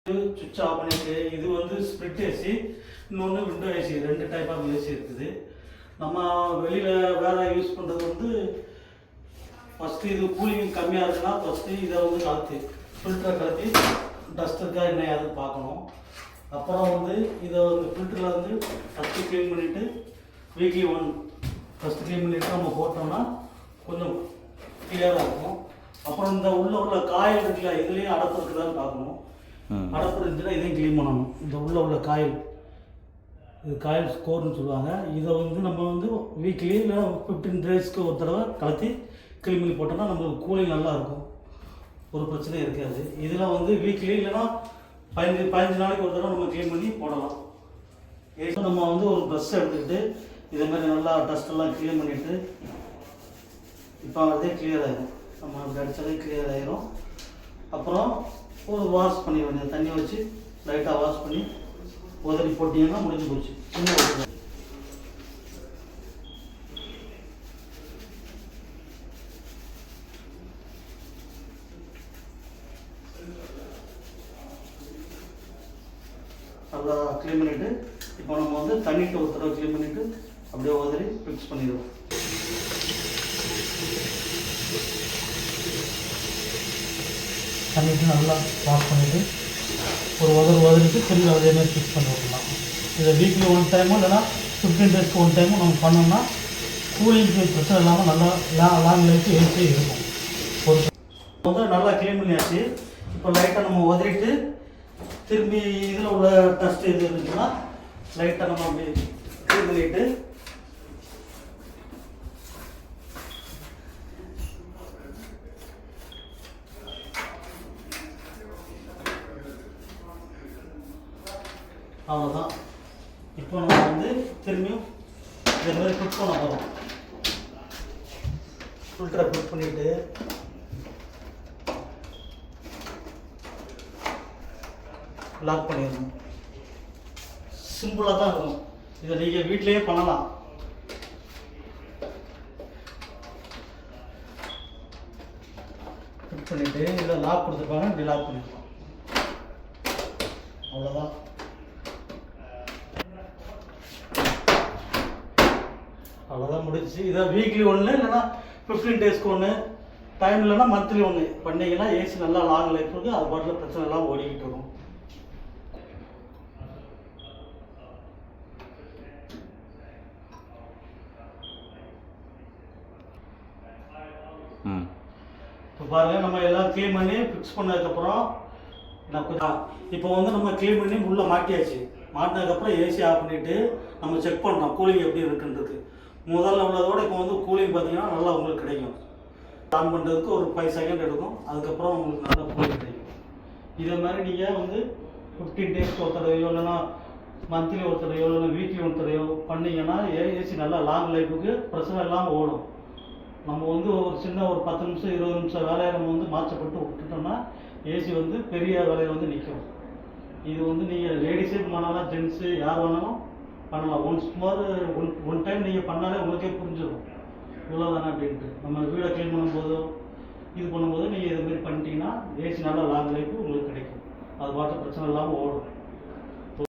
சுவிட்ச் ஆஃப் பண்ணிட்டு இது வந்து ஸ்ப்ளிட் ஏசி, இன்னொன்று window AC, 2 type of AC இருக்குது. நம்ம வெளியில் வேறு யூஸ் பண்ணுறது வந்து ஃபஸ்ட்டு இது கூலிங் கம்மியாக இருக்குன்னா ஃபஸ்ட்டு இதை வந்து கலத்தி ஃபில்டரை கலத்தி டஸ்ட் இருக்கா என்ன அது பார்க்கணும். அப்புறம் வந்து இதை வந்து ஃபில்டரில் வந்து ஃபஸ்ட்டு க்ளீன் பண்ணிவிட்டு வீக்லி 1 ஃபஸ்ட்டு க்ளீன் பண்ணிவிட்டு நம்ம போட்டோம்னா கொஞ்சம் கிளியராக இருக்கும். அப்புறம் இந்த உள்ள காயில் இருக்குல்ல, இதுலேயும் அடப்பு இருக்குதான்னு பார்க்கணும். அடப்பு இருந்துச்சுன்னா இதையும் க்ளீன் பண்ணணும். இந்த உள்ள காயில், இது காயில் ஸ்கோர்னு சொல்லுவாங்க. இதை வந்து நம்ம வந்து வீக்லி இல்லை 15 டேஸ்க்கு ஒரு தடவை கலத்தி க்ளீன் பண்ணி போட்டோம்னா நம்மளுக்கு கூலிங் நல்லா இருக்கும், ஒரு பிரச்சனையும் இருக்காது. இதில் வந்து வீக்லி இல்லைன்னா 15 நாளைக்கு ஒரு தடவை நம்ம க்ளீன் பண்ணி போடலாம். நம்ம வந்து ஒரு ப்ரஷ் எடுத்துக்கிட்டு இதே மாதிரி நல்லா டஸ்ட்டெல்லாம் க்ளீன் பண்ணிவிட்டு இப்போ அதே கிளியர் ஆகிடும். நம்ம அப்படி அடித்தாலே கிளியர் ஆகிடும். அப்புறம் ஒரு வாஷ் பண்ணி வேண்டியது, தண்ணி வச்சு லைட்டாக வாஷ் பண்ணி உதறி போட்டிங்கன்னா முடிஞ்சு போச்சு. சின்ன நல்லா க்ளீன் பண்ணிவிட்டு இப்போ நம்ம வந்து தண்ணிட்டு ஒரு தடவை க்ளீன் பண்ணிவிட்டு அப்படியே உதறி ஃபிக்ஸ் பண்ணிடுவோம். தண்ணிட்டு நல்லா வாஷ் பண்ணிவிட்டு ஒரு உதறிட்டு திரும்பி அதே மாதிரி ஃபிக்ஸ் பண்ணி விடலாம். இதை வீக்லி 1 டைமும் இல்லைனா 15 டேஸ்க்கு 1 டைமும் நம்ம பண்ணோம்னா கூலிங்க்கு பிரச்சனை இல்லாமல் நல்லா லாங் லைஃப் ஏசி இருக்கும். ஒரு வந்து நல்லா க்ளீன் பண்ணியாச்சு. இப்போ லைட்டாக நம்ம உதறிட்டு திரும்பி இதில் உள்ள டஸ்ட் எது இருந்துச்சுன்னா லைட்டாக நம்ம அப்படி க்ளீன் பண்ணிவிட்டு அவ்வளோதான். இப்போ நம்ம வந்து திரும்பியும் இதே மாதிரி ஃபிட் பண்ண போகிறோம். ஃபில்டரை ஃபிட் பண்ணிவிட்டு லாக் பண்ணிடணும். சிம்பிளாக தான் இருக்கும். இதை நீங்கள் வீட்டிலையே பண்ணலாம். ஃபிட் பண்ணிவிட்டு இதில் லாக் கொடுத்துருப்பாங்க, இப்படி லாக் பண்ணிடலாம். அவ்வளோதான். அவ்வளோதான் முடிச்சு. இதை வீக்லி 1 இல்லைன்னா 15 டேஸ்க்கு 1 டைம் இல்லைன்னா மந்த்லி 1 பண்ணிங்கன்னா ஏசி நல்லா லாங் லைஃப் இருக்குது. அது பாட்டில் பிரச்சனை எல்லாம் ஓடிக்கிட்டு இருக்கும். இப்போ பாருங்கள், நம்ம எல்லாம் க்ளீன் பண்ணி ஃபிக்ஸ் பண்ணதுக்கப்புறம் இப்போ வந்து நம்ம க்ளீன் பண்ணி உள்ளே மாட்டியாச்சு. மாட்டினதுக்கப்புறம் ஏசி ஆஃப் பண்ணிவிட்டு நம்ம செக் பண்ணுறோம் கூலிங் எப்படி இருக்குன்றது. முதல்ல உள்ளதோட இப்போ வந்து கூலிங் பார்த்தீங்கன்னா நல்லா உங்களுக்கு கிடைக்கும். ஆன் பண்ணுறதுக்கு ஒரு 5 செகண்ட் எடுக்கும். அதுக்கப்புறம் உங்களுக்கு நல்லா கூலிங் கிடைக்கும். இதே மாதிரி நீங்கள் வந்து 15 டேஸ்க்கு ஒரு தடவையோ இல்லைன்னா மந்த்லி ஒரு தடவையோ இல்லைன்னா வீக்லி ஒரு தடவையோ பண்ணிங்கன்னா ஏசி நல்லா லாங் லைஃபுக்கு பிரச்சனை இல்லாமல் ஓடும். நம்ம வந்து ஒரு சின்ன ஒரு 10 நிமிஷம் 20 நிமிஷம் வேலையை நம்ம வந்து மாற்றப்பட்டு விட்டுட்டோம்னா ஏசி வந்து பெரிய வேலையை வந்து நிற்கும். இது வந்து நீங்கள் லேடிஸே பண்ணலாம், ஜென்ஸு யார் வேணாலும் பண்ணலாம். ஒன் டைம் நீங்கள் பண்ணாலே உங்களுக்கே புரிஞ்சிடும் இவ்வளோதானே அப்படின்ட்டு. நம்ம வீடை க்ளீன் பண்ணும்போதோ இது பண்ணும்போது நீங்கள் இதுமாரி பண்ணிட்டீங்கன்னா ஏசி நல்லா லாங் லைஃபு உங்களுக்கு கிடைக்கும். அது பாட்டு பிரச்சனை இல்லாமல் ஓடும்.